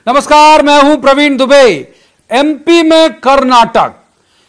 नमस्कार, मैं हूं प्रवीण दुबे। एमपी में कर्नाटक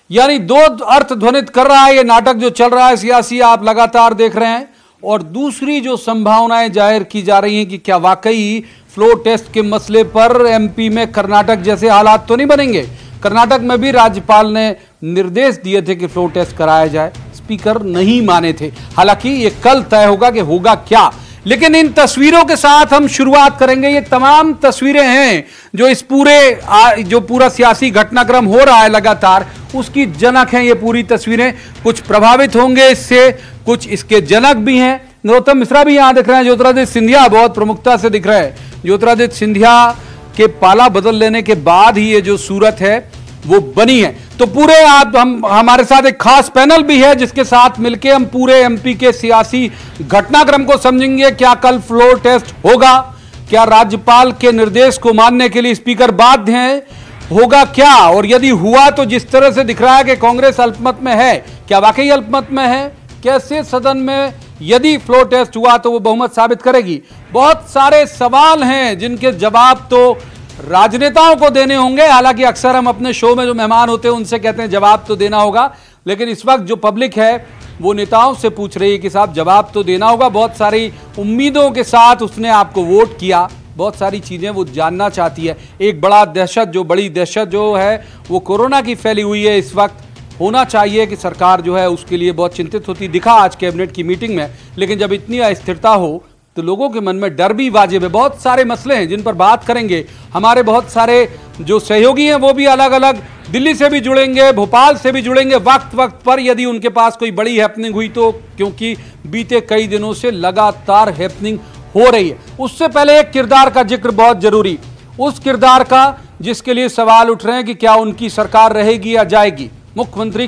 यानी दो अर्थ ध्वनित कर रहा है ये नाटक जो चल रहा है सियासी, आप लगातार देख रहे हैं। और दूसरी जो संभावनाएं जाहिर की जा रही हैं कि क्या वाकई फ्लोर टेस्ट के मसले पर एमपी में कर्नाटक जैसे हालात तो नहीं बनेंगे। कर्नाटक में भी राज्यपाल ने निर्देश दिए थे कि फ्लोर टेस्ट कराया जाए, स्पीकर नहीं माने थे। हालांकि ये कल तय होगा कि होगा क्या, लेकिन इन तस्वीरों के साथ हम शुरुआत करेंगे। ये तमाम तस्वीरें हैं जो इस पूरा सियासी घटनाक्रम हो रहा है लगातार, उसकी जनक हैं ये पूरी तस्वीरें। कुछ प्रभावित होंगे इससे, कुछ इसके जनक भी हैं। नरोत्तम मिश्रा भी यहां दिख रहे हैं, ज्योतिरादित्य सिंधिया बहुत प्रमुखता से दिख रहे हैं। ज्योतिरादित्य सिंधिया के पाला बदल लेने के बाद ही ये जो सूरत है वो बनी है। तो पूरे हमारे साथ एक खास पैनल भी है जिसके साथ मिलकर हम पूरे एमपी के सियासी घटनाक्रम को समझेंगे। क्या कल फ्लोर टेस्ट होगा? क्या राज्यपाल के निर्देश को मानने के लिए स्पीकर बाध्य हैं? होगा क्या? और यदि हुआ तो जिस तरह से दिख रहा है कि कांग्रेस अल्पमत में है, क्या वाकई अल्पमत में है? कैसे सदन में यदि फ्लोर टेस्ट हुआ तो वो बहुमत साबित करेगी? बहुत सारे सवाल हैं जिनके जवाब तो राजनेताओं को देने होंगे। हालांकि अक्सर हम अपने शो में जो मेहमान होते हैं उनसे कहते हैं जवाब तो देना होगा, लेकिन इस वक्त जो पब्लिक है वो नेताओं से पूछ रही है कि साहब जवाब तो देना होगा। बहुत सारी उम्मीदों के साथ उसने आपको वोट किया, बहुत सारी चीजें वो जानना चाहती है। एक बड़ी दहशत जो है वो कोरोना की फैली हुई है इस वक्त। होना चाहिए कि सरकार जो है उसके लिए बहुत चिंतित होती दिखा आज कैबिनेट की मीटिंग में, लेकिन जब इतनी अस्थिरता हो तो लोगों के मन में डर भी वाजिब है। बहुत सारे मसले हैं जिन पर बात करेंगे। हमारे बहुत सारे जो सहयोगी हैं वो भी अलग अलग दिल्ली से भी जुड़ेंगे, भोपाल से भी जुड़ेंगे वक्त पर यदि उनके पास कोई बड़ी हैपनिंग हुई तो, क्योंकि बीते कई दिनों से लगातार हैपनिंग हो रही है। उससे पहले एक किरदार का जिक्र बहुत जरूरी, उस किरदार का जिसके लिए सवाल उठ रहे हैं कि क्या उनकी सरकार रहेगी या जाएगी। मुख्यमंत्री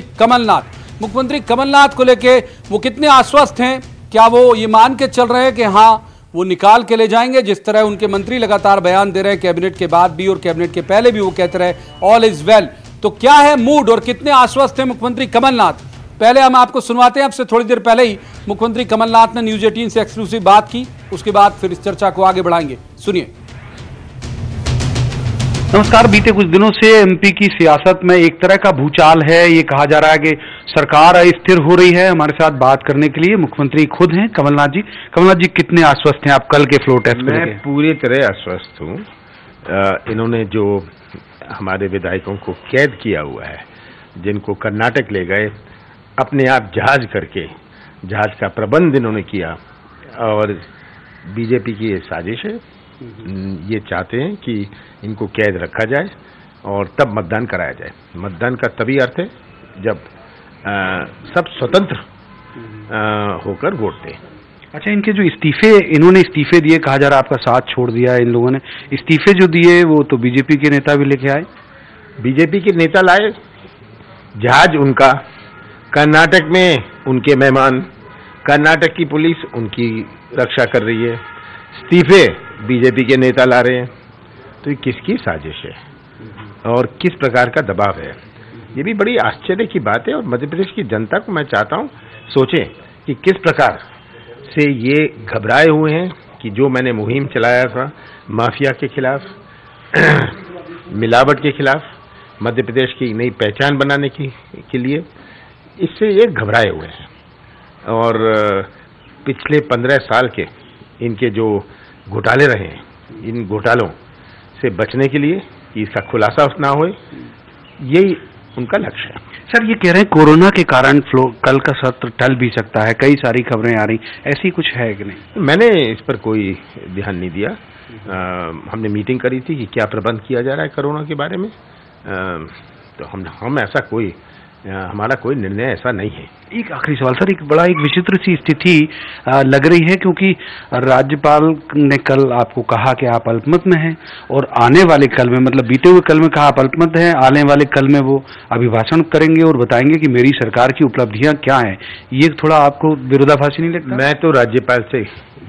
कमलनाथ को लेके वो कितने आश्वस्त हैं? क्या वो ये मान के चल रहे हैं कि हाँ वो निकाल के ले जाएंगे? जिस तरह उनके मंत्री लगातार बयान दे रहे हैं कैबिनेट के बाद भी और कैबिनेट के पहले भी वो कहते रहे ऑल इज वेल। तो क्या है मूड और कितने आश्वस्त हैं मुख्यमंत्री कमलनाथ? पहले हम आपको सुनवाते हैं। आपसे थोड़ी देर पहले ही मुख्यमंत्री कमलनाथ ने न्यूज 18 से एक्सक्लूसिव बात की, उसके बाद फिर इस चर्चा को आगे बढ़ाएंगे। सुनिए। नमस्कार। बीते कुछ दिनों से एमपी की सियासत में एक तरह का भूचाल है। ये कहा जा रहा है कि सरकार अस्थिर हो रही है। हमारे साथ बात करने के लिए मुख्यमंत्री खुद हैं कमलनाथ जी। कमलनाथ जी, कितने आश्वस्त हैं आप कल के फ्लोर टेस्ट में? मैं पूरी तरह आश्वस्त हूँ। इन्होंने जो हमारे विधायकों को कैद किया हुआ है, जिनको कर्नाटक ले गए, अपने आप जहाज करके, जहाज का प्रबंध इन्होंने किया और बीजेपी की ये साजिश है। ये चाहते हैं कि इनको कैद रखा जाए और तब मतदान कराया जाए। मतदान का तभी अर्थ है जब सब स्वतंत्र होकर वोट दें। अच्छा, इनके जो इन्होंने इस्तीफे दिए, कहा जा रहा है आपका साथ छोड़ दिया है इन लोगों ने। इस्तीफे जो दिए वो तो बीजेपी के नेता भी लेके आए, बीजेपी के नेता लाए, जहाज उनका, कर्नाटक में उनके मेहमान, कर्नाटक की पुलिस उनकी रक्षा कर रही है, इस्तीफे बीजेपी के नेता ला रहे हैं। तो ये किसकी साजिश है और किस प्रकार का दबाव है? ये भी बड़ी आश्चर्य की बात है। और मध्य प्रदेश की जनता को मैं चाहता हूँ सोचें कि किस प्रकार से ये घबराए हुए हैं कि जो मैंने मुहिम चलाया था माफिया के खिलाफ, मिलावट के खिलाफ, मध्य प्रदेश की नई पहचान बनाने के लिए, इससे ये घबराए हुए हैं। और पिछले 15 साल के इनके जो घोटाले रहे हैं, इन घोटालों से बचने के लिए कि इसका खुलासा ना हो, यही उनका लक्ष्य है। सर, ये कह रहे हैं कोरोना के कारण कल का सत्र टल भी सकता है, कई सारी खबरें आ रही, ऐसी कुछ है कि नहीं? मैंने इस पर कोई ध्यान नहीं दिया। हमने मीटिंग करी थी कि क्या प्रबंध किया जा रहा है कोरोना के बारे में, तो हम ऐसा कोई, हमारा कोई निर्णय ऐसा नहीं है। एक आखिरी सवाल सर, एक विचित्र सी स्थिति लग रही है, क्योंकि राज्यपाल ने कल आपको कहा कि आप अल्पमत में हैं और आने वाले कल में, मतलब बीते हुए कल में कहा आप अल्पमत हैं, आने वाले कल में वो अभिभाषण करेंगे और बताएंगे कि मेरी सरकार की उपलब्धियां क्या हैं। ये थोड़ा आपको विरोधाभासी नहीं लगता? मैं तो राज्यपाल से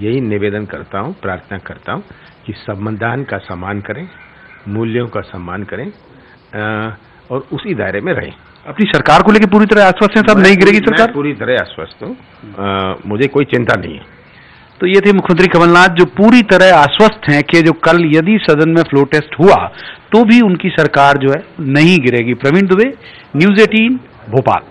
यही निवेदन करता हूँ, प्रार्थना करता हूँ कि संविधान का सम्मान करें, मूल्यों का सम्मान करें और उसी दायरे में रहें। अपनी सरकार को लेकर पूरी तरह आश्वस्त हैं साहब? नहीं गिरेगी सरकार? पूरी तरह आश्वस्त हूँ, मुझे कोई चिंता नहीं है। तो ये थे मुख्यमंत्री कमलनाथ, जो पूरी तरह आश्वस्त हैं कि जो कल यदि सदन में फ्लोर टेस्ट हुआ तो भी उनकी सरकार जो है नहीं गिरेगी। प्रवीण दुबे, न्यूज़ 18 भोपाल।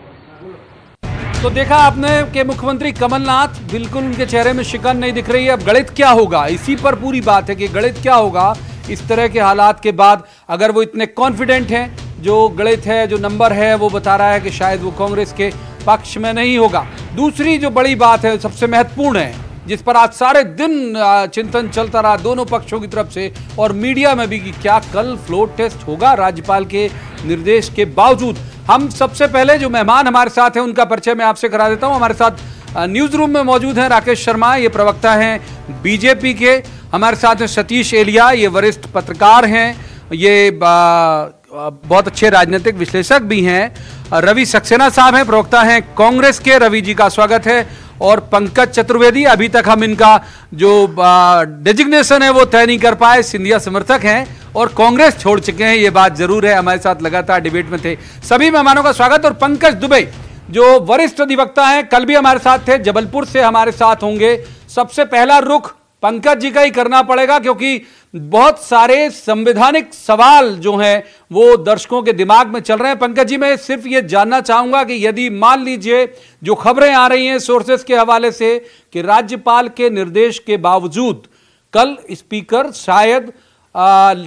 तो देखा आपने कि मुख्यमंत्री कमलनाथ, बिल्कुल उनके चेहरे में शिकन नहीं दिख रही है। अब गणित क्या होगा, इसी पर पूरी बात है कि गणित क्या होगा इस तरह के हालात के बाद। अगर वो इतने कॉन्फिडेंट हैं, जो गणित है, जो नंबर है वो बता रहा है कि शायद वो कांग्रेस के पक्ष में नहीं होगा। दूसरी जो बड़ी बात है, सबसे महत्वपूर्ण है, जिस पर आज सारे दिन चिंतन चलता रहा दोनों पक्षों की तरफ से और मीडिया में भी, कि क्या कल फ्लोर टेस्ट होगा राज्यपाल के निर्देश के बावजूद। हम सबसे पहले जो मेहमान हमारे साथ हैं उनका परिचय मैं आपसे करा देता हूं। हमारे साथ न्यूज रूम में मौजूद हैं राकेश शर्मा, ये प्रवक्ता हैं बीजेपी के। हमारे साथ हैं सतीश एलिया, ये वरिष्ठ पत्रकार हैं, ये बहुत अच्छे राजनीतिक विश्लेषक भी हैं। रवि सक्सेना साहब हैं, प्रवक्ता हैं कांग्रेस के। रवि जी का स्वागत है। और पंकज चतुर्वेदी, अभी तक हम इनका जो डेजिग्नेशन है वो तय नहीं कर पाए, सिंधिया समर्थक हैं और कांग्रेस छोड़ चुके हैं, ये बात जरूर है। हमारे साथ लगातार डिबेट में थे। सभी मेहमानों का स्वागत। और पंकज दुबे जो वरिष्ठ अधिवक्ता हैं, कल भी हमारे साथ थे, जबलपुर से हमारे साथ होंगे। सबसे पहला रुख पंकज जी का ही करना पड़ेगा, क्योंकि बहुत सारे संवैधानिक सवाल जो हैं वो दर्शकों के दिमाग में चल रहे हैं। पंकज जी, मैं सिर्फ ये जानना चाहूंगा कि यदि मान लीजिए जो खबरें आ रही हैं सोर्सेस के हवाले से कि राज्यपाल के निर्देश के बावजूद कल स्पीकर शायद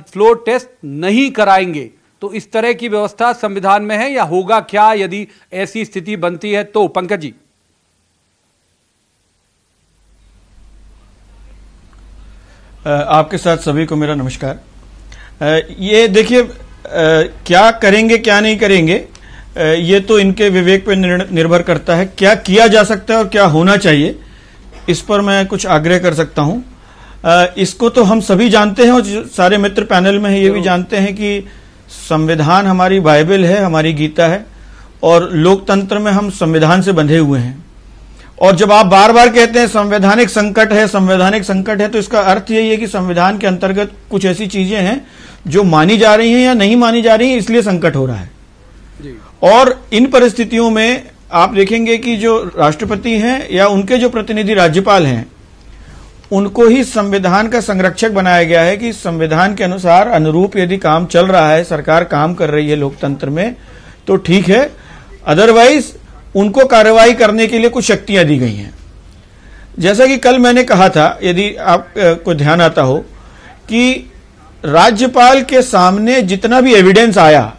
फ्लोर टेस्ट नहीं कराएंगे, तो इस तरह की व्यवस्था संविधान में है या होगा क्या यदि ऐसी स्थिति बनती है तो? पंकज जी। आपके साथ सभी को मेरा नमस्कार। ये देखिए, क्या करेंगे क्या नहीं करेंगे ये तो इनके विवेक पर निर्भर करता है। क्या किया जा सकता है और क्या होना चाहिए, इस पर मैं कुछ आग्रह कर सकता हूं। इसको तो हम सभी जानते हैं और सारे मित्र पैनल में ये भी जानते हैं कि संविधान हमारी बाइबल है, हमारी गीता है और लोकतंत्र में हम संविधान से बंधे हुए हैं। और जब आप बार बार कहते हैं संवैधानिक संकट है, संवैधानिक संकट है, तो इसका अर्थ यही है कि संविधान के अंतर्गत कुछ ऐसी चीजें हैं जो मानी जा रही हैं या नहीं मानी जा रही हैं, इसलिए संकट हो रहा है जी। और इन परिस्थितियों में आप देखेंगे कि जो राष्ट्रपति हैं या उनके जो प्रतिनिधि राज्यपाल हैं, उनको ही संविधान का संरक्षक बनाया गया है कि संविधान के अनुसार अनुरूप यदि काम चल रहा है, सरकार काम कर रही है लोकतंत्र में, तो ठीक है, अदरवाइज उनको कार्रवाई करने के लिए कुछ शक्तियां दी गई हैं। जैसा कि कल मैंने कहा था, यदि आपको ध्यान आता हो, कि राज्यपाल के सामने जितना भी एविडेंस आया,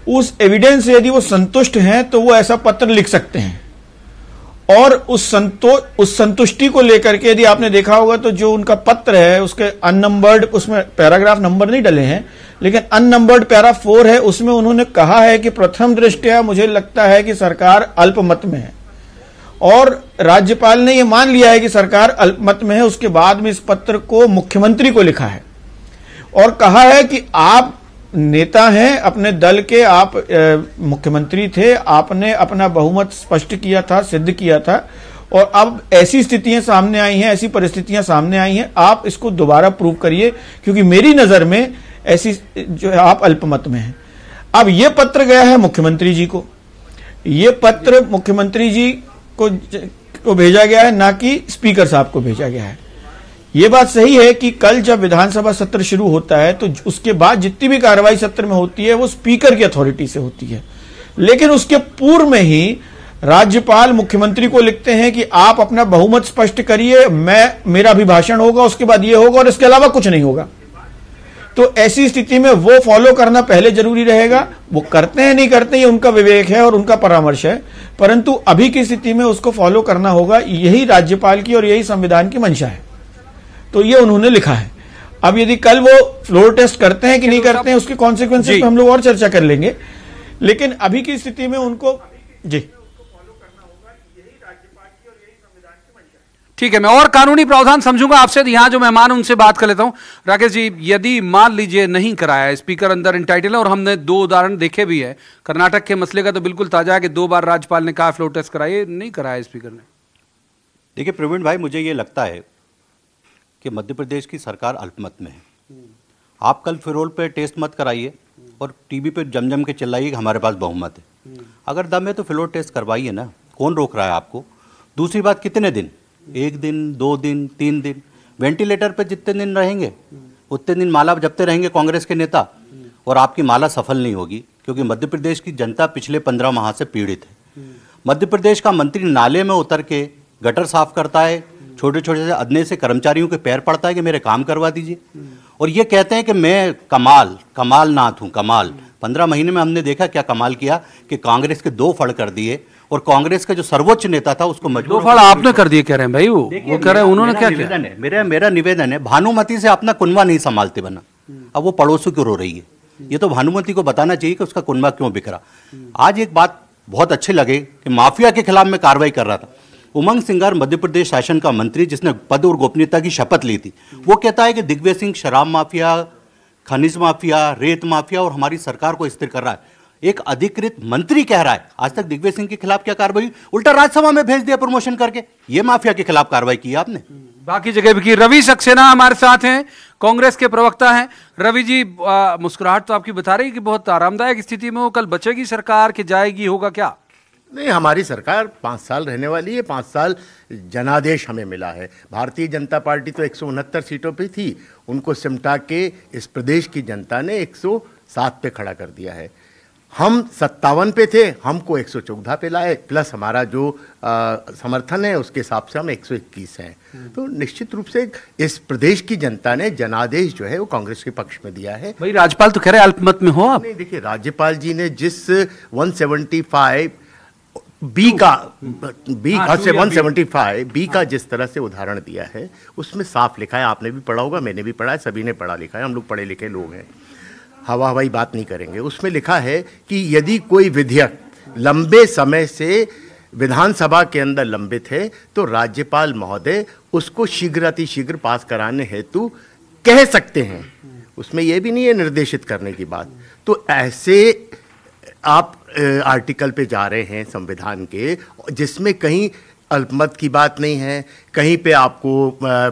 उस एविडेंस से यदि वो संतुष्ट हैं तो वो ऐसा पत्र लिख सकते हैं। और उस संतुष्टि को लेकर के यदि आपने देखा होगा तो जो उनका पत्र है उसके अननंबर्ड, उसमें पैराग्राफ नंबर नहीं डले हैं, लेकिन अननंबर्ड पैरा 4 है, उसमें उन्होंने कहा है कि प्रथम दृष्टया मुझे लगता है कि सरकार अल्पमत में है। और राज्यपाल ने यह मान लिया है कि सरकार अल्पमत में है। उसके बाद में इस पत्र को मुख्यमंत्री को लिखा है और कहा है कि आप नेता हैं अपने दल के, आप मुख्यमंत्री थे, आपने अपना बहुमत स्पष्ट किया था, सिद्ध किया था, और अब ऐसी स्थितियां सामने आई हैं, ऐसी परिस्थितियां सामने आई हैं, आप इसको दोबारा प्रूव करिए, क्योंकि मेरी नजर में ऐसी जो है आप अल्पमत में हैं। अब यह पत्र गया है मुख्यमंत्री जी को, यह पत्र मुख्यमंत्री जी को भेजा गया है, ना कि स्पीकर साहब को भेजा गया है। ये बात सही है कि कल जब विधानसभा सत्र शुरू होता है तो उसके बाद जितनी भी कार्रवाई सत्र में होती है वो स्पीकर की अथॉरिटी से होती है, लेकिन उसके पूर्व में ही राज्यपाल मुख्यमंत्री को लिखते हैं कि आप अपना बहुमत स्पष्ट करिए, मेरा अभिभाषण होगा, उसके बाद ये होगा और इसके अलावा कुछ नहीं होगा। तो ऐसी स्थिति में वो फॉलो करना पहले जरूरी रहेगा। वो करते हैं नहीं करते, ये उनका विवेक है और उनका परामर्श है, परंतु अभी की स्थिति में उसको फॉलो करना होगा। यही राज्यपाल की और यही संविधान की मंशा है, तो ये उन्होंने लिखा है। अब यदि कल वो फ्लोर टेस्ट करते हैं कि नहीं करते हैं, उसके कॉन्सिक्वेंसेस पे हम लोग और चर्चा कर लेंगे, लेकिन अभी की स्थिति में उनको जी ठीक है। मैं और कानूनी प्रावधान समझूंगा आपसे, यहां जो मेहमान उनसे बात कर लेता हूं। राकेश जी, यदि मान लीजिए नहीं कराया, स्पीकर अंदर इंटाइटल है, और हमने 2 उदाहरण देखे भी है, कर्नाटक के मसले का तो बिल्कुल ताजा है कि 2 बार राज्यपाल ने कहा फ्लोर टेस्ट कराइए, नहीं कराया स्पीकर ने। देखिए प्रवीण भाई, मुझे ये लगता है कि मध्य प्रदेश की सरकार अल्पमत में है। आप कल फिरोल पे टेस्ट मत कराइए और टीवी पे जम के चिल्लाइए कि हमारे पास बहुमत है। अगर दम है तो फिरोल टेस्ट करवाइए ना, कौन रोक रहा है आपको? दूसरी बात, कितने दिन 1 दिन, 2 दिन, 3 दिन, वेंटिलेटर पे जितने दिन रहेंगे उतने दिन माला जपते रहेंगे कांग्रेस के नेता, और आपकी माला सफल नहीं होगी, क्योंकि मध्य प्रदेश की जनता पिछले 15 माह से पीड़ित है। मध्य प्रदेश का मंत्री नाले में उतर के गटर साफ करता है, छोटे छोटे से अदने से कर्मचारियों के पैर पड़ता है कि मेरे काम करवा दीजिए, और ये कहते हैं कि मैं कमाल नाथ हूँ, कमाल। 15 महीने में हमने देखा क्या कमाल किया कि कांग्रेस के 2 फड़ कर दिए, और कांग्रेस का जो सर्वोच्च नेता था उसको 2 फड़ आपने कर दिए कह रहे हैं भाई, वो कह रहे हैं उन्होंने क्या किया? मेरा निवेदन है, भानुमति से अपना कुनबा नहीं संभालते बना, अब वो पड़ोसों क्यों रो रही है, ये तो भानुमति को बताना चाहिए कि उसका कुनबा क्यों बिखरा। आज एक बात बहुत अच्छी लगे कि माफिया के खिलाफ मैं कार्रवाई कर रहा था। उमंग सिंगार मध्य प्रदेश शासन का मंत्री जिसने पद और गोपनीयता की शपथ ली थी, वो कहता है कि दिग्विजय सिंह शराब माफिया, खनिज माफिया, रेत माफिया और हमारी सरकार को स्थिर कर रहा है। एक अधिकृत मंत्री कह रहा है। आज तक दिग्विजय सिंह के खिलाफ क्या कार्रवाई, उल्टा राज्यसभा में भेज दिया प्रमोशन करके। ये माफिया के खिलाफ कार्रवाई की आपने, बाकी जगह भी की। रवि सक्सेना हमारे साथ हैं, कांग्रेस के प्रवक्ता हैं। रवि जी, मुस्कुराहट तो आपकी बता रही कि बहुत आरामदायक स्थिति में हो, कल बचेगी सरकार कि जाएगी, होगा क्या? नहीं, हमारी सरकार 5 साल रहने वाली है। 5 साल जनादेश हमें मिला है। भारतीय जनता पार्टी तो 169 सीटों पे थी, उनको सिमटा के इस प्रदेश की जनता ने 107 पे खड़ा कर दिया है। हम 57 पे थे, हमको 114 पे लाए, प्लस हमारा जो समर्थन है उसके हिसाब से हम 121 हैं। तो निश्चित रूप से इस प्रदेश की जनता ने जनादेश जो है वो कांग्रेस के पक्ष में दिया है। भाई राज्यपाल तो कह रहे अल्पमत में हो आप। नहीं, देखिए, राज्यपाल जी ने जिस 175 बी का 175 का जिस तरह से उदाहरण दिया है उसमें साफ लिखा है, आपने भी पढ़ा होगा, मैंने भी पढ़ा है, सभी ने पढ़ा लिखा है, हम लोग पढ़े लिखे लोग हैं, हवा हवाई बात नहीं करेंगे। उसमें लिखा है कि यदि कोई विधेयक लंबे समय से विधानसभा के अंदर लंबित है तो राज्यपाल महोदय उसको शीघ्रातिशीघ्र पास कराने हेतु कह सकते हैं। उसमें यह भी नहीं है निर्देशित करने की बात। तो ऐसे आप आर्टिकल पे जा रहे हैं संविधान के, जिसमें कहीं अल्पमत की बात नहीं है, कहीं पे आपको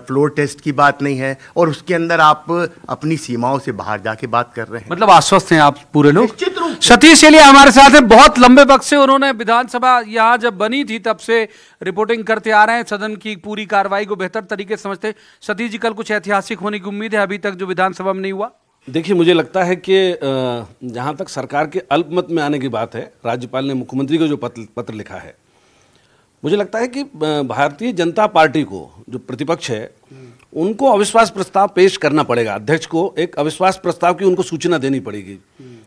फ्लोर टेस्ट की बात नहीं है, और उसके अंदर आप अपनी सीमाओं से बाहर जाके बात कर रहे हैं। मतलब आश्वस्त हैं आप पूरे लोग। निश्चित रूप से। सतीश चलिए हमारे साथ हैं, बहुत लंबे वक्त से उन्होंने विधानसभा यहाँ जब बनी थी तब से रिपोर्टिंग करते आ रहे हैं, सदन की पूरी कार्रवाई को बेहतर तरीके से समझते। सतीश जी, कल कुछ ऐतिहासिक होने की उम्मीद है अभी तक जो विधानसभा में नहीं हुआ? देखिए, मुझे लगता है कि जहाँ तक सरकार के अल्पमत में आने की बात है, राज्यपाल ने मुख्यमंत्री को जो पत्र लिखा है, मुझे लगता है कि भारतीय जनता पार्टी को जो प्रतिपक्ष है उनको अविश्वास प्रस्ताव पेश करना पड़ेगा। अध्यक्ष को एक अविश्वास प्रस्ताव की उनको सूचना देनी पड़ेगी।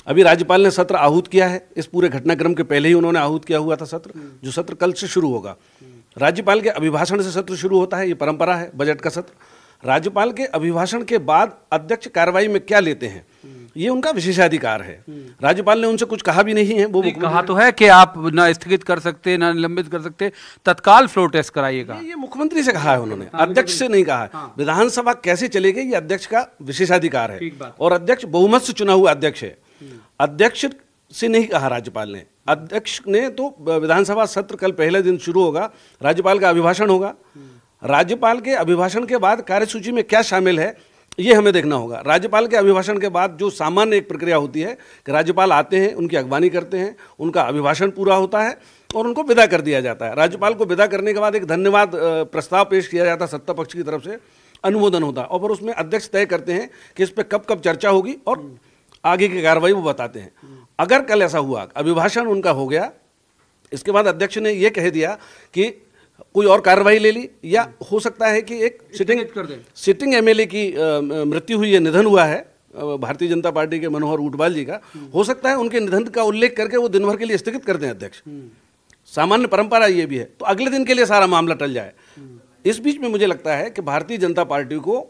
अभी राज्यपाल ने सत्र आहूत किया है, इस पूरे घटनाक्रम के पहले ही उन्होंने आहूत किया हुआ था सत्र, जो सत्र कल से शुरू होगा। राज्यपाल के अभिभाषण से सत्र शुरू होता है, ये परंपरा है बजट का सत्र। राज्यपाल के अभिभाषण के बाद अध्यक्ष कार्रवाई में क्या लेते हैं ये उनका विशेषाधिकार है। राज्यपाल ने उनसे कुछ कहा भी नहीं है। वो कहा तो है कि आप ना स्थगित कर सकते, ना निलंबित कर सकते, तत्काल फ्लोर टेस्ट कराइएगा। ये मुख्यमंत्री से कहा है उन्होंने, अध्यक्ष से नहीं कहा है। विधानसभा कैसे चलेगी ये अध्यक्ष का विशेषाधिकार है, और अध्यक्ष बहुमत से चुना हुआ अध्यक्ष है। अध्यक्ष से नहीं कहा राज्यपाल ने। अध्यक्ष ने तो विधानसभा सत्र कल पहले दिन शुरू होगा, राज्यपाल का अभिभाषण होगा। राज्यपाल के अभिभाषण के बाद कार्यसूची में क्या शामिल है ये हमें देखना होगा। राज्यपाल के अभिभाषण के बाद जो सामान्य एक प्रक्रिया होती है कि राज्यपाल आते हैं, उनकी अगवानी करते हैं, उनका अभिभाषण पूरा होता है और उनको विदा कर दिया जाता है। राज्यपाल को विदा करने के बाद एक धन्यवाद प्रस्ताव पेश किया जाता है, सत्ता पक्ष की तरफ से अनुमोदन होता है, और फिर उसमें अध्यक्ष तय करते हैं कि इस पर कब कब चर्चा होगी और आगे की कार्रवाई वो बताते हैं। अगर कल ऐसा हुआ, अभिभाषण उनका हो गया, इसके बाद अध्यक्ष ने ये कह दिया कि कोई और कार्रवाई ले ली, या हो सकता है कि एक सिटिंग एमएलए की मृत्यु हुई है, निधन हुआ है भारतीय जनता पार्टी के मनोहर ऊंटवाल जी का, हो सकता है उनके निधन का उल्लेख करके वो दिन भर के लिए स्थगित कर दें अध्यक्ष। सामान्य परंपरा ये भी है, तो अगले दिन के लिए सारा मामला टल जाए। इस बीच में मुझे लगता है कि भारतीय जनता पार्टी को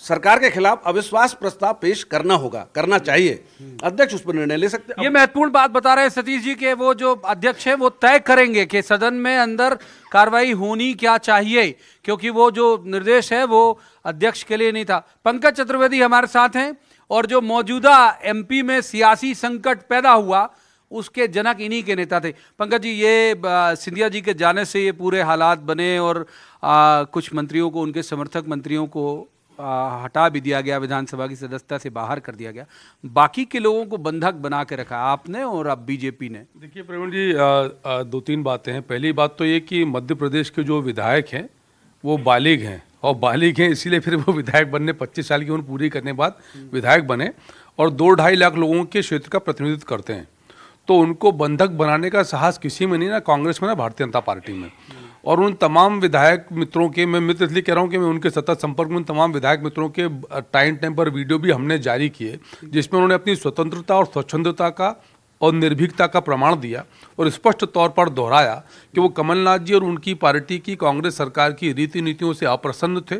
सरकार के खिलाफ अविश्वास प्रस्ताव पेश करना होगा, करना चाहिए। अध्यक्ष उस पर निर्णय ले सकते हैं। ये महत्वपूर्ण बात बता रहे हैं सतीश जी के वो जो अध्यक्ष है वो तय करेंगे कि सदन में अंदर कार्रवाई होनी क्या चाहिए, क्योंकि वो जो निर्देश है वो अध्यक्ष के लिए नहीं था। पंकज चतुर्वेदी हमारे साथ हैं, और जो मौजूदा एमपी में सियासी संकट पैदा हुआ उसके जनक इन्हीं के नेता थे। पंकज जी, ये सिंधिया जी के जाने से ये पूरे हालात बने और कुछ मंत्रियों को, उनके समर्थक मंत्रियों को हटा भी दिया गया, विधानसभा की सदस्यता से बाहर कर दिया गया, बाकी के लोगों को बंधक बना के रखा आपने और अब बीजेपी ने। देखिए प्रवीण जी, 2-3 बातें हैं। पहली बात तो ये कि मध्य प्रदेश के जो विधायक हैं वो बालिग हैं, और बालिग हैं इसीलिए फिर वो विधायक बनने 25 साल की उम्र पूरी करने के बाद विधायक बने और 2-2.5 लाख लोगों के क्षेत्र का प्रतिनिधित्व करते हैं। तो उनको बंधक बनाने का साहस किसी में नहीं, ना कांग्रेस में ना भारतीय जनता पार्टी में। और उन तमाम विधायक मित्रों के, मैं मित्र इसलिए कह रहा हूँ कि मैं उनके सतत संपर्क में, उन तमाम विधायक मित्रों के टाइम पर वीडियो भी हमने जारी किए जिसमें उन्होंने अपनी स्वतंत्रता और स्वच्छंदता का और निर्भीकता का प्रमाण दिया और स्पष्ट तौर पर दोहराया कि वो कमलनाथ जी और उनकी पार्टी की कांग्रेस सरकार की रीति नीतियों से अप्रसन्न थे।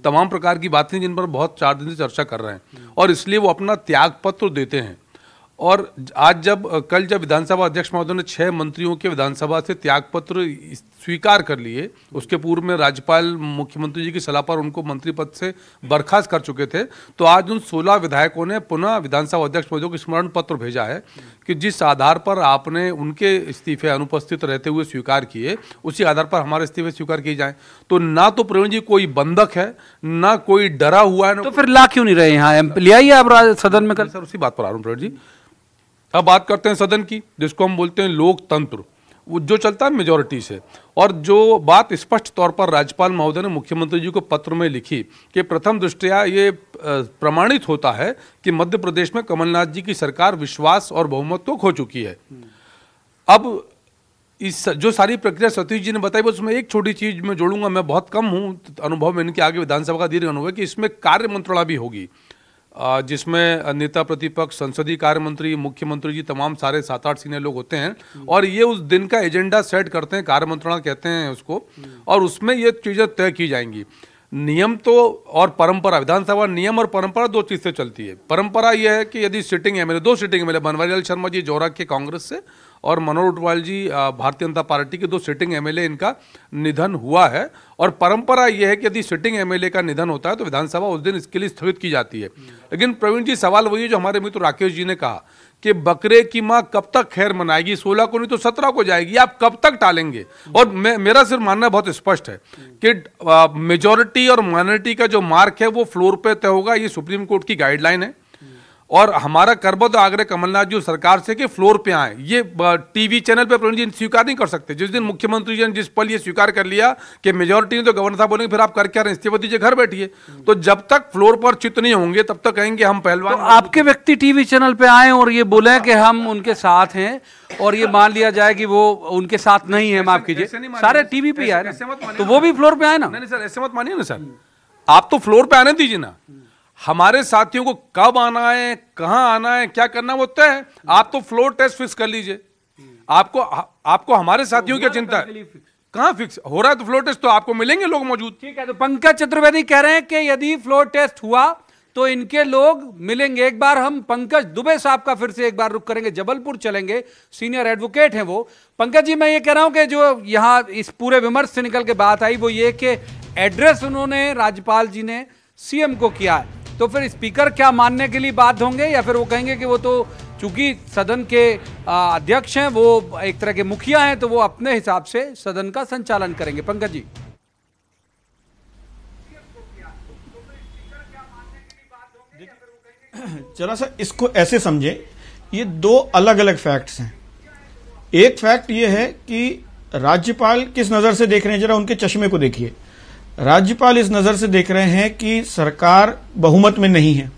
तमाम प्रकार की बातें जिन पर बहुत 4 दिन से चर्चा कर रहे हैं और इसलिए वो अपना त्याग पत्र देते हैं। और आज कल जब विधानसभा अध्यक्ष महोदय ने 6 मंत्रियों के विधानसभा से त्यागपत्र स्वीकार कर लिए, उसके पूर्व में राज्यपाल मुख्यमंत्री जी की सलाह पर उनको मंत्री पद से बर्खास्त कर चुके थे, तो आज उन 16 विधायकों ने पुनः विधानसभा अध्यक्ष महोदय को स्मरण पत्र भेजा है कि जिस आधार पर आपने उनके इस्तीफे अनुपस्थित रहते हुए स्वीकार किए, उसी आधार पर हमारे इस्तीफे स्वीकार किए जाएं। तो ना तो प्रवीण जी कोई बंधक है, ना कोई डरा हुआ है। तो फिर ला क्यों नहीं रहे यहाँ? ले आइए आप सदन में कल। सर उसी बात पर आ रहा हूँ प्रवीण जी। अब बात करते हैं सदन की, जिसको हम बोलते हैं लोकतंत्र, वो जो चलता है मेजॉरिटी से। और जो बात स्पष्ट तौर पर राज्यपाल महोदय ने मुख्यमंत्री जी को पत्र में लिखी कि प्रथम दृष्टया ये प्रमाणित होता है कि मध्य प्रदेश में कमलनाथ जी की सरकार विश्वास और बहुमत को खो चुकी है। अब इस जो सारी प्रक्रिया सतीश जी ने बताई, बस उसमें एक छोटी चीज मैं जोड़ूंगा, मैं बहुत कम हूँ अनुभव में इनके आगे विधानसभा का दीर्घ अनुभव है, कि इसमें कार्य मंत्रणा भी होगी जिसमें नेता प्रतिपक्ष, संसदीय कार्य मंत्री, मुख्यमंत्री जी, तमाम सारे 7-8 सीनियर लोग होते हैं और ये उस दिन का एजेंडा सेट करते हैं, कार्य मंत्रणा कहते हैं उसको, और उसमें ये चीज़ें तय की जाएंगी। नियम तो और परंपरा, विधानसभा नियम और परंपरा 2 चीज से चलती है। परंपरा यह है कि यदि sitting MLA, 2 sitting MLA, Banwarilal Sharma ji जोरा के कांग्रेस से और मनोहर ऊंटवाल जी भारतीय जनता पार्टी के 2 सिटिंग एमएलए, इनका निधन हुआ है। और परंपरा यह है कि यदि सिटिंग एमएलए का निधन होता है तो विधानसभा उस दिन इसके लिए स्थगित की जाती है। लेकिन प्रवीण जी सवाल वही है जो हमारे मित्र राकेश जी ने कहा कि बकरे की मां कब तक खैर मनाएगी, 16 को नहीं तो 17 को जाएगी, आप कब तक टालेंगे? और मेरा सिर्फ मानना बहुत स्पष्ट है कि मेजॉरिटी और माइनॉरिटी का जो मार्क है वो फ्लोर पे तय होगा, ये सुप्रीम कोर्ट की गाइडलाइन है। और हमारा करबद्ध आग्रह कमलनाथ जी सरकार से कि फ्लोर पे आए, ये टीवी चैनल पे प्रवीण जी स्वीकार नहीं कर सकते। जिस दिन मुख्यमंत्री जी ने जिस पल ये स्वीकार कर लिया कि मेजॉरिटी ने, तो गवर्नर साहब बोलेंगे फिर आप कर क्या रहे, इस्तीफा दीजिए, घर बैठिए। तो जब तक फ्लोर पर चित नहीं होंगे तब तक कहेंगे हम पहलवान। तो आपके व्यक्ति टीवी चैनल पे आए और ये बोले कि हम उनके साथ हैं, और ये मान लिया जाए कि वो उनके साथ नहीं है, माफ कीजिए, सारे टीवी पे आए ना, तो वो भी फ्लोर पे आए ना। नहीं सर, ऐसे मत मानिए ना सर, आप तो फ्लोर पे आने दीजिए ना। हमारे साथियों को कब आना है, कहां आना है, क्या करना है वो तय है। आप तो फ्लोर टेस्ट फिक्स कर लीजिए। आपको हमारे साथियों की चिंता है, कहां फिक्स हो रहा है? तो फ्लोर टेस्ट तो आपको मिलेंगे लोग मौजूद। ठीक है, तो पंकज चतुर्वेदी कह रहे हैं कि यदि फ्लोर टेस्ट हुआ तो इनके लोग मिलेंगे। एक बार हम पंकज दुबे साहब का फिर से एक बार रुख करेंगे, जबलपुर चलेंगे, सीनियर एडवोकेट हैं वो। पंकज जी, मैं ये कह रहा हूं कि जो यहां इस पूरे विमर्श से निकल के बात आई वो ये कि एड्रेस उन्होंने राज्यपाल जी ने सीएम को किया है, तो फिर स्पीकर क्या मानने के लिए बाध्य होंगे, या फिर वो कहेंगे कि वो तो चूंकि सदन के अध्यक्ष हैं, वो एक तरह के मुखिया हैं, तो वो अपने हिसाब से सदन का संचालन करेंगे? पंकज जी, जरा सा इसको ऐसे समझे, ये 2 अलग अलग फैक्ट्स हैं। एक फैक्ट ये है कि राज्यपाल किस नजर से देख रहे हैं, जरा उनके चश्मे को देखिए। राज्यपाल इस नजर से देख रहे हैं कि सरकार बहुमत में नहीं है,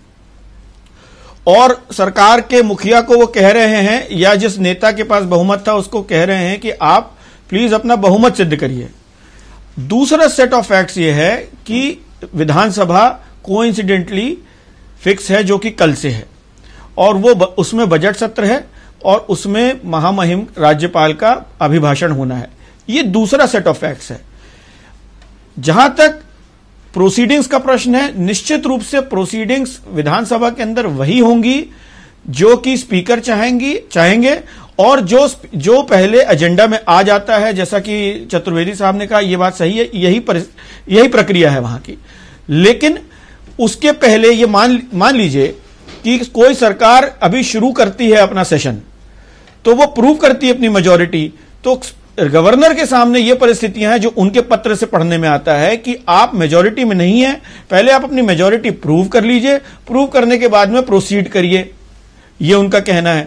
और सरकार के मुखिया को वो कह रहे हैं, या जिस नेता के पास बहुमत था उसको कह रहे हैं कि आप प्लीज अपना बहुमत सिद्ध करिए। दूसरा सेट ऑफ फैक्ट्स ये है कि विधानसभा कोइंसिडेंटली फिक्स है, जो कि कल से है, और वो उसमें बजट सत्र है और उसमें महामहिम राज्यपाल का अभिभाषण होना है। ये दूसरा सेट ऑफ फैक्ट्स है। जहां तक प्रोसीडिंग्स का प्रश्न है, निश्चित रूप से प्रोसीडिंग्स विधानसभा के अंदर वही होंगी जो कि स्पीकर चाहेंगे, और जो पहले एजेंडा में आ जाता है, जैसा कि चतुर्वेदी साहब ने कहा, यह बात सही है, यही प्रक्रिया है वहां की। लेकिन उसके पहले ये मान लीजिए कि कोई सरकार अभी शुरू करती है अपना सेशन, तो वो प्रूव करती है अपनी मेजॉरिटी, तो गवर्नर के सामने ये परिस्थितियां हैं जो उनके पत्र से पढ़ने में आता है कि आप मेजॉरिटी में नहीं है, पहले आप अपनी मेजॉरिटी प्रूव कर लीजिए, प्रूव करने के बाद में प्रोसीड करिए, ये उनका कहना है।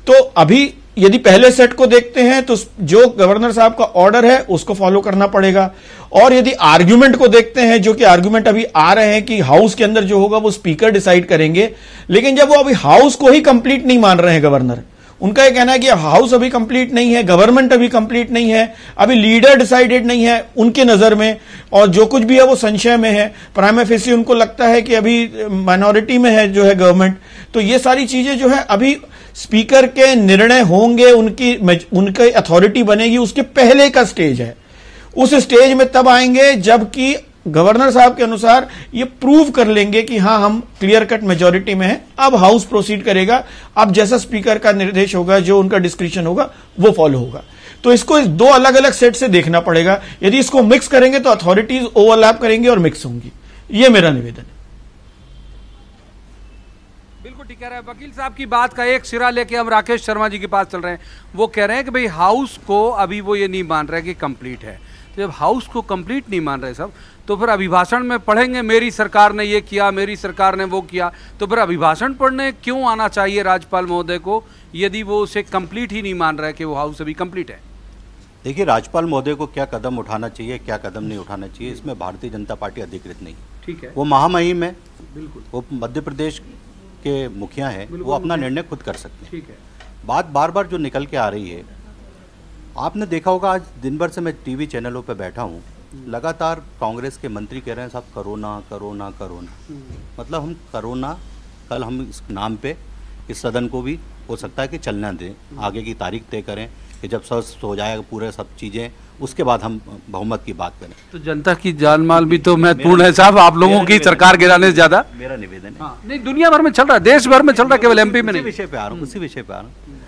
तो अभी यदि पहले सेट को देखते हैं तो जो गवर्नर साहब का ऑर्डर है उसको फॉलो करना पड़ेगा, और यदि आर्ग्यूमेंट को देखते हैं, जो कि आर्ग्यूमेंट अभी आ रहे हैं कि हाउस के अंदर जो होगा वो स्पीकर डिसाइड करेंगे, लेकिन जब वो अभी हाउस को ही कंप्लीट नहीं मान रहे हैं गवर्नर, उनका यह कहना है कि हाउस अभी कंप्लीट नहीं है, गवर्नमेंट अभी कंप्लीट नहीं है, अभी लीडर डिसाइडेड नहीं है उनके नजर में, और जो कुछ भी है वो संशय में है, प्राइमा फेसी उनको लगता है कि अभी माइनॉरिटी में है जो है गवर्नमेंट। तो ये सारी चीजें जो है अभी स्पीकर के निर्णय होंगे, उनकी अथॉरिटी बनेगी, उसके पहले का स्टेज है। उस स्टेज में तब आएंगे जबकि गवर्नर साहब के अनुसार ये प्रूव कर लेंगे कि हां हम क्लियर कट मेजॉरिटी में हैं। अब हाउस प्रोसीड करेगा, अब जैसा स्पीकर का निर्देश होगा, जो उनका डिस्क्रिप्शन होगा वो फॉलो होगा। तो इसको इस दो अलग अलग सेट से देखना पड़ेगा। यदि इसको मिक्स करेंगे तो अथॉरिटीज ओवरलैप करेंगे और मिक्स होंगी। ये मेरा निवेदन है। बिल्कुल ठीक कह रहे हैं वकील साहब की बात का एक सिरा लेके हम राकेश शर्मा जी के पास चल रहे हैं। वो कह रहे हैं कि भाई हाउस को अभी वो ये नहीं मान रहे कि कंप्लीट है। तो जब हाउस को कंप्लीट नहीं मान रहे सब, तो फिर अभिभाषण में पढ़ेंगे मेरी सरकार ने ये किया, मेरी सरकार ने वो किया, तो फिर अभिभाषण पढ़ने क्यों आना चाहिए राज्यपाल महोदय को, यदि वो उसे कंप्लीट ही नहीं मान रहा है कि वो हाउस अभी कंप्लीट है? देखिए, राज्यपाल महोदय को क्या कदम उठाना चाहिए, क्या कदम नहीं उठाना चाहिए, इसमें भारतीय जनता पार्टी अधिकृत नहीं। ठीक है, वो महामहिम है, बिल्कुल, वो मध्य प्रदेश के मुखिया हैं, वो अपना निर्णय खुद कर सकते हैं। ठीक है। बात बार बार जो निकल के आ रही है, आपने देखा होगा, आज दिन भर से मैं टीवी चैनलों पे बैठा हूँ, लगातार कांग्रेस के मंत्री कह रहे हैं साहब कोरोना कोरोना कोरोना। मतलब हम कोरोना, कल हम इस नाम पे इस सदन को भी हो सकता है कि चलना दें, आगे की तारीख तय करें कि जब स्वस्थ हो जाएगा पूरे सब चीज़ें, उसके बाद हम बहुमत की बात करें। तो जनता की जान माल भी तो महत्वपूर्ण है साहब, आप लोगों की सरकार गिराने से ज्यादा। मेरा निवेदन है, नहीं, दुनिया भर में चल रहा है, देश भर में चल रहा है, केवल एमपी में नहीं। उसी विषय पे आ रहा हूँ, उसी विषय पे आ रहा हूँ।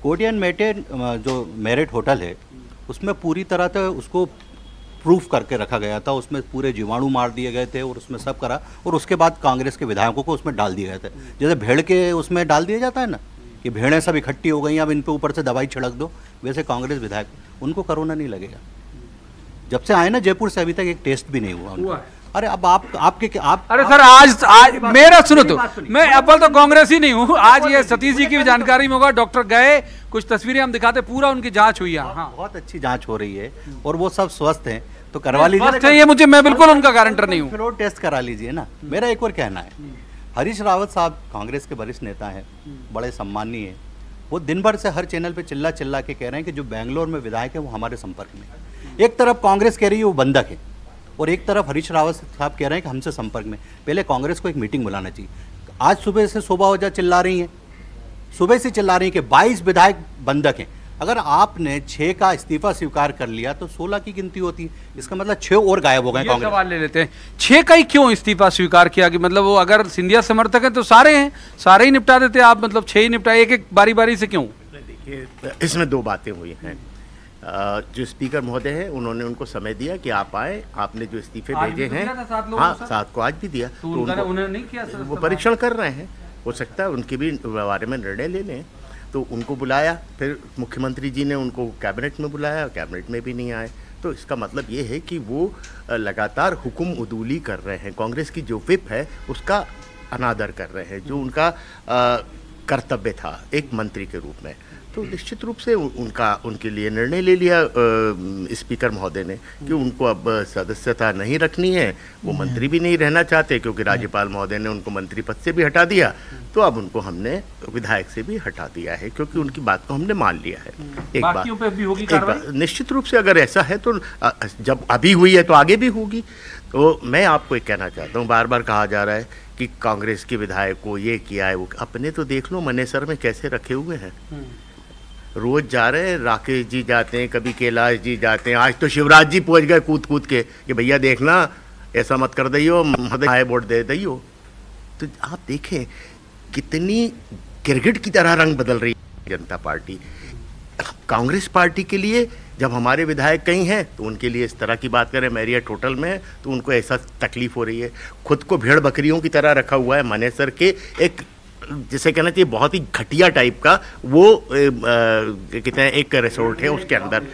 कोटियन मेटेन जो मेरिट होटल है, उसमें पूरी तरह से उसको प्रूफ करके रखा गया था, उसमें पूरे जीवाणु मार दिए गए थे और उसमें सब करा, और उसके बाद कांग्रेस के विधायकों को उसमें डाल दिए गए थे। जैसे भेड़ के उसमें डाल दिया जाता है ना, कि भेड़ें सब इकट्ठी हो गई, अब इन पे ऊपर से दवाई छिड़क दो, वैसे कांग्रेस विधायक, उनको कोरोना नहीं लगेगा। जब से आए ना जयपुर से अभी तक एक टेस्ट भी नहीं हुआ। अरे अब अरे सर, आज मेरा सुनो तो, मैं अव्वल तो कांग्रेस ही नहीं हूँ। आज ये सतीश जी की जानकारी में होगा, डॉक्टर गए, कुछ तस्वीरें हम दिखाते, पूरा उनकी जांच हुई है। हाँ, बहुत अच्छी जांच हो रही है और वो सब स्वस्थ हैं, तो करवा लीजिए। ये मुझे, मैं बिल्कुल उनका गारंटर नहीं हूँ। फ्लोर टेस्ट करा लीजिए ना। मेरा एक और कहना है, हरीश रावत साहब कांग्रेस के वरिष्ठ नेता हैं, बड़े सम्मानीय हैं, वो दिन भर से हर चैनल पे चिल्ला चिल्ला के कह रहे हैं कि जो बेंगलोर में विधायक है वो हमारे संपर्क में। एक तरफ कांग्रेस कह रही है वो बंधक है, और एक तरफ हरीश रावत साहब कह रहे हैं कि हमसे संपर्क में। पहले कांग्रेस को एक मीटिंग बुलाना चाहिए। आज सुबह से शोभा ओझा चिल्ला रही हैं, सुबह से चिल्ला रही हैं कि 22 विधायक बंधक हैं। अगर आपने 6 का इस्तीफा स्वीकार कर लिया तो 16 की गिनती होती है, इसका मतलब 6 और गायब हो गए। कांग्रेस सवाल ले लेते हैं, 6 का ही क्यों इस्तीफा स्वीकार किया? कि मतलब वो अगर सिंधिया समर्थक हैं तो सारे हैं, सारे ही निपटा देते आप, मतलब 6 ही निपटाए, एक एक बारी बारी से क्यों? देखिए, इसमें 2 बातें हुई हैं। जो स्पीकर महोदय हैं उन्होंने उनको समय दिया कि आप आए, आपने जो इस्तीफे भेजे हैं, हाँ 7 को आज भी दिया, तो उन्होंने नहीं किया। वो परीक्षण कर रहे हैं, हो सकता है उनके भी बारे में निर्णय ले लें। तो उनको बुलाया, फिर मुख्यमंत्री जी ने उनको कैबिनेट में बुलाया, कैबिनेट में भी नहीं आए। तो इसका मतलब ये है कि वो लगातार हुक्म उदूली कर रहे हैं, कांग्रेस की जो विप है उसका अनादर कर रहे हैं, जो उनका कर्तव्य था एक मंत्री के रूप में। तो निश्चित रूप से उनके लिए निर्णय ले लिया स्पीकर महोदय ने कि उनको अब सदस्यता नहीं रखनी है, वो मंत्री भी नहीं रहना चाहते, क्योंकि राज्यपाल महोदय ने उनको मंत्री पद से भी हटा दिया, तो अब उनको हमने विधायक से भी हटा दिया है, क्योंकि उनकी बात को हमने मान लिया है। एक बात निश्चित रूप से अगर ऐसा है तो जब अभी हुई है तो आगे भी होगी। तो मैं आपको एक कहना चाहता हूँ, बार बार कहा जा रहा है कि कांग्रेस के विधायक को ये किया है, वो अपने तो देख लो मनेसर में कैसे रखे हुए हैं, रोज जा रहे हैं, राकेश जी जाते हैं, कभी कैलाश जी जाते हैं, आज तो शिवराज जी पहुंच गए कूद कूद के कि भैया देखना ऐसा मत कर दियो, हाई वोट दे दियो। तो आप देखें कितनी गिरगिट की तरह रंग बदल रही है जनता पार्टी। कांग्रेस पार्टी के लिए जब हमारे विधायक कहीं हैं तो उनके लिए इस तरह की बात करें, मैरियट होटल में, तो उनको ऐसा तकलीफ हो रही है। खुद को भेड़ बकरियों की तरह रखा हुआ है मनेसर के एक जिसे कहना चाहिए बहुत ही घटिया टाइप का वो कहते हैं एक रिसोर्ट है, उसके अंदर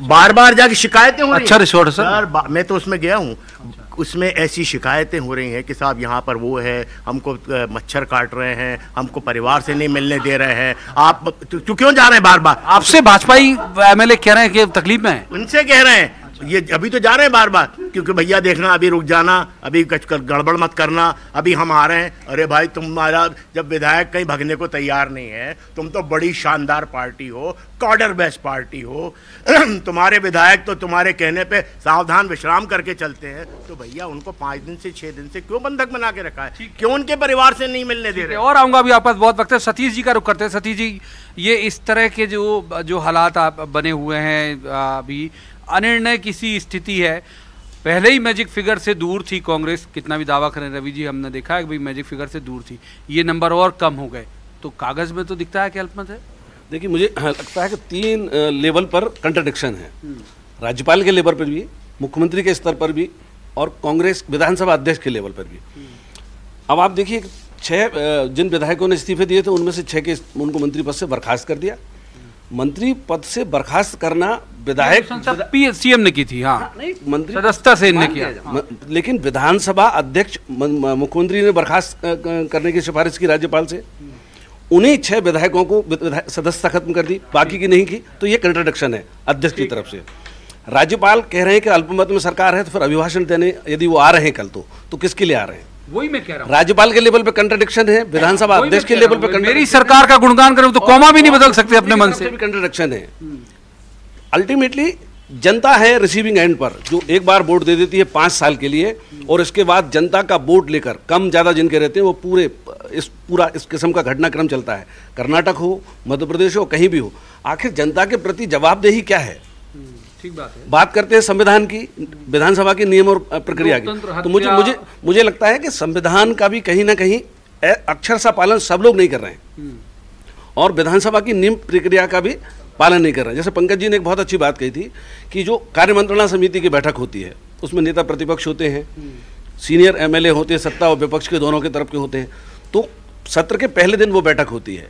बार बार जाके शिकायतें हो रही हैं। अच्छा रिसोर्ट है सर, मैं तो उसमें गया हूँ, उसमें ऐसी शिकायतें हो रही हैं कि साहब यहाँ पर वो है, हमको मच्छर काट रहे हैं, हमको परिवार से नहीं मिलने दे रहे हैं, आप तो क्यों जा रहे हैं बार बार? आपसे भाजपा एमएलए कह रहे हैं कि तकलीफ में है, उनसे कह रहे हैं, ये अभी तो जा रहे हैं बार बार, क्योंकि भैया देखना अभी रुक जाना, अभी गड़बड़ मत करना, अभी हम आ रहे हैं। अरे भाई तुम्हारा जब विधायक कहीं भगने को तैयार नहीं है, तुम तो बड़ी शानदार पार्टी हो, कॉर्डर बेस्ट पार्टी हो, तुम्हारे विधायक तो तुम्हारे कहने पे सावधान विश्राम करके चलते हैं, तो भैया उनको 5 दिन से 6 दिन से क्यों बंधक बना के रखा है? क्यों उनके परिवार से नहीं मिलने दे रहे? और आऊंगा अभी आपके पास, बहुत वक्त है। सतीश जी का रुख करते हैं। सतीश जी, ये इस तरह के जो हालात आप बने हुए हैं, अभी अनिर्णय किसी स्थिति है, पहले ही मैजिक फिगर से दूर थी कांग्रेस, कितना भी दावा करें रवि जी, हमने देखा है कि भाई मैजिक फिगर से दूर थी, ये नंबर और कम हो गए, तो कागज में तो दिखता है कि अल्पमत है। देखिए, मुझे लगता है कि 3 लेवल पर कंट्राडिक्शन है, राज्यपाल के लेवल पर भी, मुख्यमंत्री के स्तर पर भी, और कांग्रेस विधानसभा अध्यक्ष के लेवल पर भी। अब आप देखिए, 6 जिन विधायकों ने इस्तीफे दिए थे उनमें से 6 के उनको मंत्री पद से बर्खास्त कर दिया। मंत्री पद से बर्खास्त करना विधायक सीएम ने की थी, हाँ नहीं, मंत्री सदस्यता से इनने किया, लेकिन विधानसभा अध्यक्ष मुख्यमंत्री ने बर्खास्त करने की सिफारिश की राज्यपाल से, उन्हीं 6 विधायकों को सदस्यता खत्म कर दी, बाकी की नहीं की। तो ये कंट्राडिक्शन है अध्यक्ष की तरफ से। राज्यपाल कह रहे हैं कि अल्पमत में सरकार है, तो फिर अभिभाषण देने यदि वो आ रहे हैं कल, तो किसके लिए आ रहे हैं? वही मैं कह रहा हूं, राज्यपाल के लेवल पे कंट्राडिक्शन है, विधानसभा अध्यक्ष के लेवल पे मेरी सरकार का गुणगान करूं तो कॉमा भी नहीं बदल सकते अपने मन से, भी कंट्राडिक्शन है। अल्टीमेटली जनता है रिसीविंग एंड पर, जो एक बार वोट दे देती है 5 साल के लिए, और इसके बाद जनता का वोट लेकर कम ज्यादा जिनके रहते हैं वो पूरा इस किस्म का घटनाक्रम चलता है। कर्नाटक हो, मध्य प्रदेश हो, कहीं भी हो, आखिर जनता के प्रति जवाबदेही क्या है? ठीक बात है। बात करते हैं संविधान की, विधानसभा के नियम और प्रक्रिया की, तो मुझे लगता है कि संविधान का भी कहीं ना कहीं अक्षर सा पालन सब लोग नहीं कर रहे हैं, और विधानसभा की नियम प्रक्रिया का भी पालन नहीं कर रहे हैं। जैसे पंकज जी ने एक बहुत अच्छी बात कही थी कि जो कार्यमंत्रणा समिति की बैठक होती है, उसमें नेता प्रतिपक्ष होते हैं, सीनियर एमएलए होते हैं, सत्ता और विपक्ष के दोनों के तरफ के होते हैं, तो सत्र के पहले दिन वो बैठक होती है।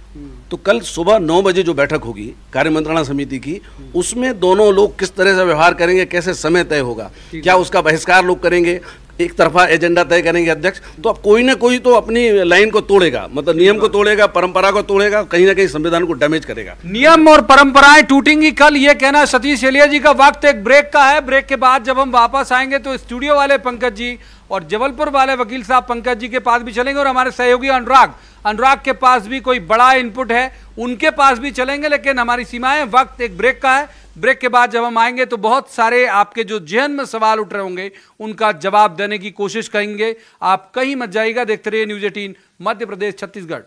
तो कल सुबह 9 बजे जो बैठक होगी कार्यमंत्रणा समिति की, उसमें दोनों लोग किस तरह से व्यवहार करेंगे, कैसे समय तय होगा, क्या उसका बहिष्कार लोग करेंगे, एक तरफा एजेंडा तय करेंगे अध्यक्ष, तो अब कोई ना कोई तो अपनी लाइन को तोड़ेगा, मतलब नियम को तोड़ेगा, परंपरा को तोड़ेगा, कहीं ना कहीं संविधान को डैमेज करेगा। नियम और परंपराएं टूटेंगी कल, ये कहना सतीश एलिया जी का। वक्त एक ब्रेक का है, ब्रेक के बाद जब हम वापस आएंगे तो स्टूडियो वाले पंकज जी और जबलपुर वाले वकील साहब पंकज जी के पास भी चलेंगे, और हमारे सहयोगी अनुराग के पास भी कोई बड़ा इनपुट है, उनके पास भी चलेंगे, लेकिन हमारी सीमाएं, वक्त एक ब्रेक का है। ब्रेक के बाद जब हम आएंगे तो बहुत सारे आपके जो जहन में सवाल उठ रहे होंगे उनका जवाब देने की कोशिश करेंगे। आप कहीं मत जाइएगा, देखते रहिए न्यूज़ 18 मध्य प्रदेश छत्तीसगढ़।